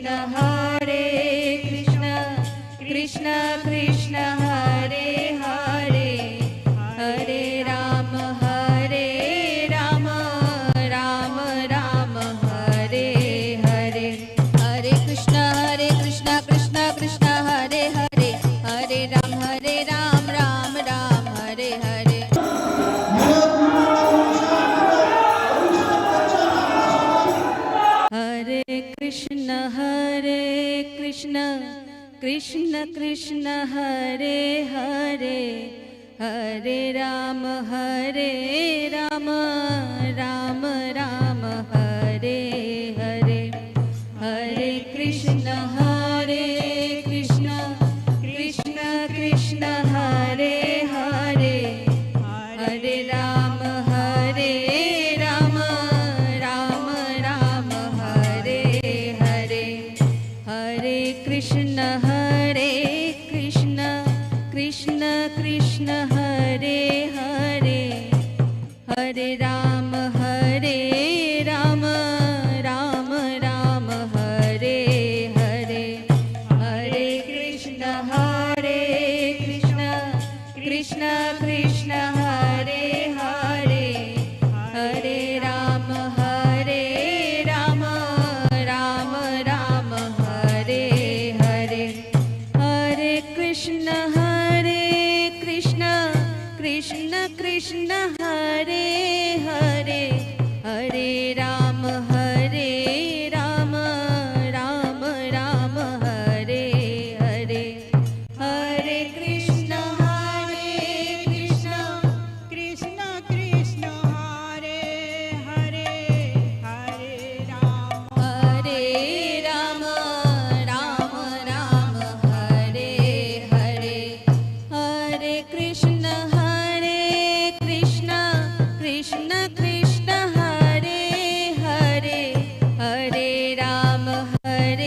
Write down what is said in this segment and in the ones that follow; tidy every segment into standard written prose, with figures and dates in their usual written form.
हरे Krishna Krishna Krishna Hare Hare Hare Ram Ram Ram Hare Hare Hare Krishna Krishna Krishna Hare Hare Hare Ram Ram Ram Hare Hare Hare Krishna Krishna Krishna Hare Hare Hare Ram Ram Ram Hare Hare Hare Krishna Krishna Krishna Krishna Hare Hare Hare Ram Ram Ram Hare Hare Hare Krishna Krishna Krishna Krishna Hare Hare Hare Ram Ram Ram Hare Hare Hare Krishna Krishna Krishna Krishna Hare Hare Hare Ram Ram Ram Hare Hare Hare Krishna Krishna Krishna Krishna Hare Hare Hare Ram Ram Ram Hare Hare Hare Krishna Krishna Krishna Krishna Hare Hare Hare Ram Ram Ram Hare Hare Hare Krishna Krishna Krishna Krishna Hare Hare Hare Ram Ram Ram Hare Hare Hare Krishna Krishna Krishna Krishna Hare Hare Hare Ram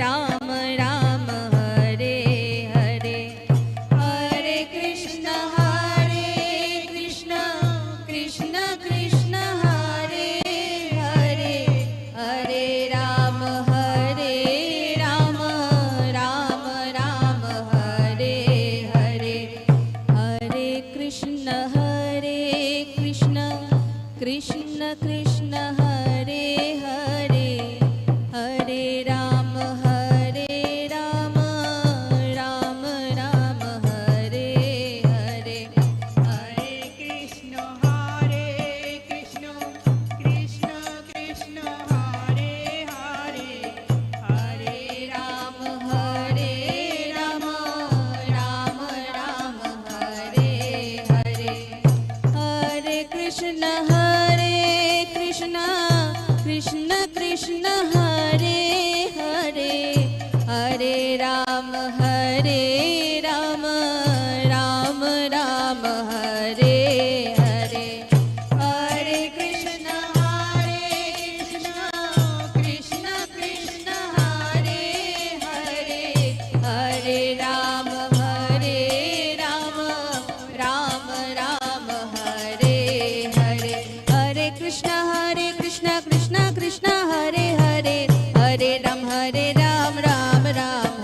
Ram Ram Hare Hare Hare Krishna Krishna Krishna Krishna Hare Hare Hare Ram Ram Ram Hare Hare Hare Krishna Krishna Krishna Krishna Hare Hare Hare Ram Ram Hare Hare Hare Krishna Krishna Krishna Krishna Hare Hare Hare Ram Ram Ram Hare Hare Hare Krishna Krishna Krishna Hare Hare Hare Ram Ram Hare Hare Hare Krishna Krishna Krishna Hare Hare Hare Ram Ram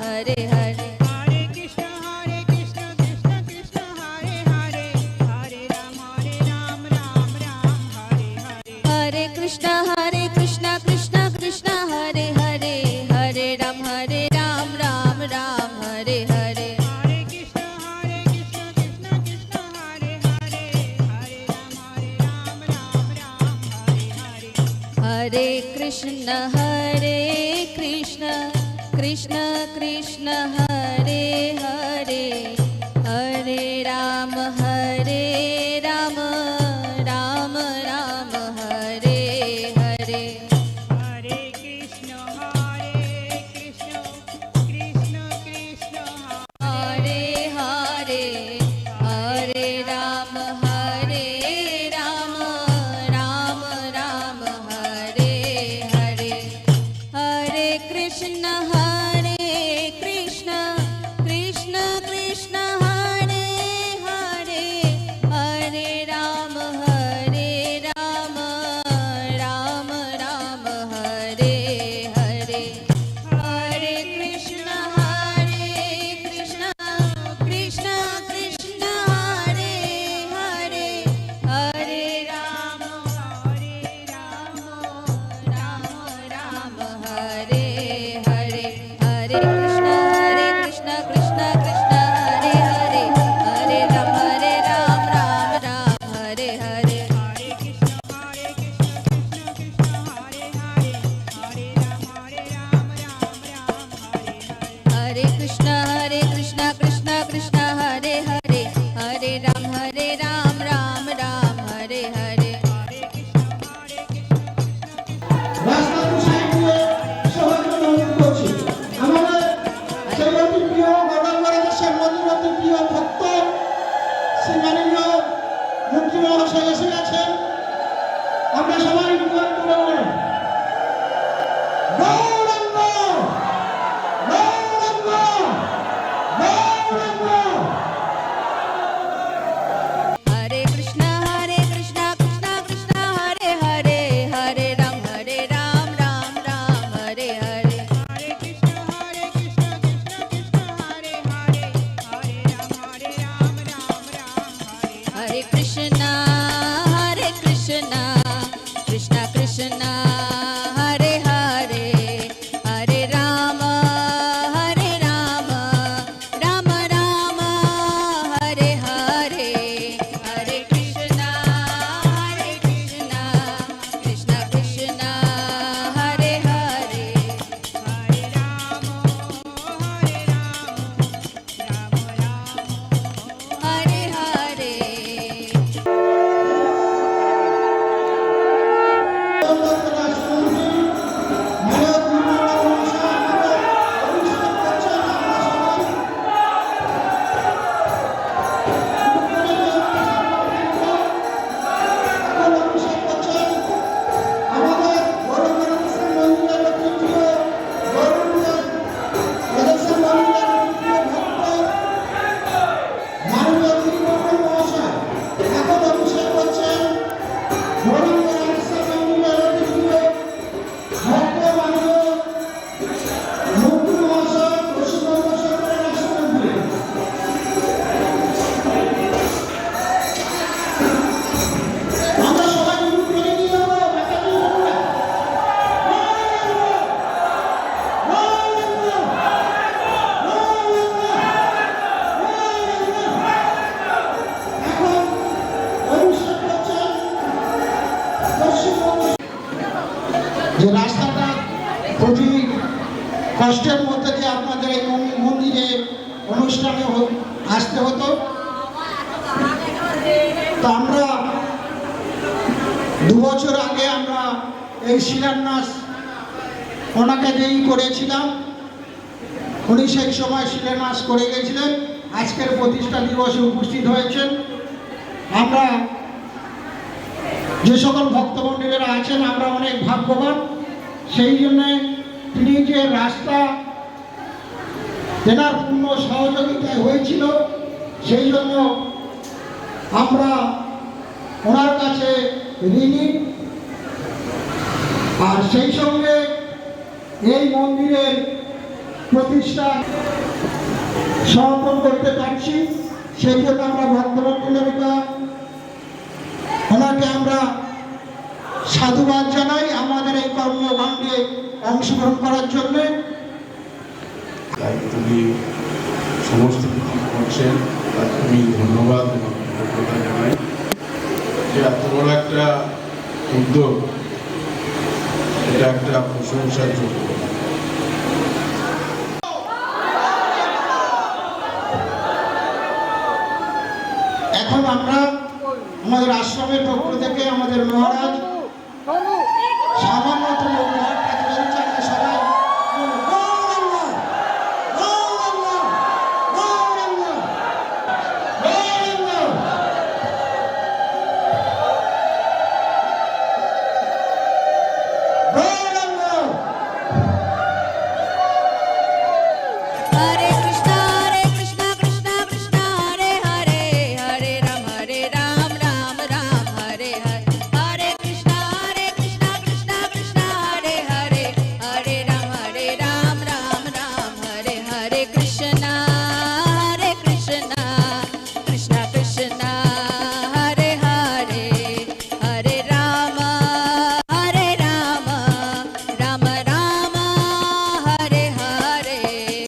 Hare Hare Hare Krishna Krishna Krishna Hare Hare Hare Ram Ram Hare Hare Hare Krishna Krishna Krishna Hare Hare Hare Ram Ram Hare Hare Hare Krishna Krishna Krishna Hare Hare Hare Ram Hare Hare Hare Krishna Krishna Krishna Krishna Hare Hare Hare Ram Ram Ram Hare Hare Hare Krishna Krishna Krishna Krishna Hare Hare Hare Ram Ram Ram Hare Hare Hare Krishna Krishna Krishna Krishna Krishna Krishna Krishna Hare Hare Hare Ram Ram Ram Hare Hare রাস্তার side দিয়ে সহযোগিতা করছি আমাদের সেই অতি প্রিয় গৌরাঙ্গের দেশের মন্দির অতি প্রিয় ভক্ত শ্রী মাননীয় মন্ত্রী মহাশয় এসে গেছেন আমরা সবাই দুয়ার তুলে উঠে Gauranga Gauranga Gauranga Hare Krishna Krishna Krishna Hare Hare Hare Ram Ram Ram Hare Hare Hare Krishna Krishna Krishna Hare Hare Hare Ram Ram Ram Hare Hare Krishna Krishna Krishna Hare Hare Hare Rama Rama Rama Hare Hare Hare Krishna Krishna Krishna Hare Hare Hare Ram Hare Hare যে রাস্তাটা খুবই কষ্টের মধ্যে দিয়ে আপনাদের এই মন্দিরে অনুষ্ঠানে আসতে হতো তো আমরা 2 বছর আগে আমরা এই শিলান্যাস ওনাকে দিয়েই করেছিলাম উনি সেই সময় শিলান্যাস করে গেছিলেন আজকের প্রতিষ্ঠা দিবসে উপস্থিত হয়েছেন আমরা যে সকল ভক্তমন্ডলীরা আছেন আমরা অনেক ভাগ্যবান সেই জন্যে তিনি যে রাস্তা তেনার পূর্ণ সহযোগিতায় হয়েছিল সেই জন্য আমরা ওনার কাছে ঋণী আর সেই সঙ্গে এই মন্দিরের প্রতিষ্ঠা সমর্পণ করতে পারছি সেই জন্য আমরা ভক্তমন্ডলীরা ওনাকে আমরা সাধুবাদ জানাই আমাদের এই কর্মকাণ্ডে অংশগ্রহণ করার জন্য দায়িত্ব নিয়ে সমস্ত কিছু করছেন তাকে আমি ধন্যবাদ এবং কৃতজ্ঞতা জানাই যে এত বড় একটা উদ্যোগ এটা একটা প্রশংসার যোগ্য এখন আমরা আমাদের আশ্রমের পক্ষ থেকে আমাদের মহারাজ সামান্যতম উপহারটা দিলেন চাইলে সবাই Gauranga, Gauranga, Gauranga, Gauranga. Gauranga. Hare Krishna Krishna Krishna Hare Hare Hare Ram Ram Ram Hare Hare Hare Krishna Krishna Krishna Hare Hare Hare Ram Ram Ram Hare Hare Krishna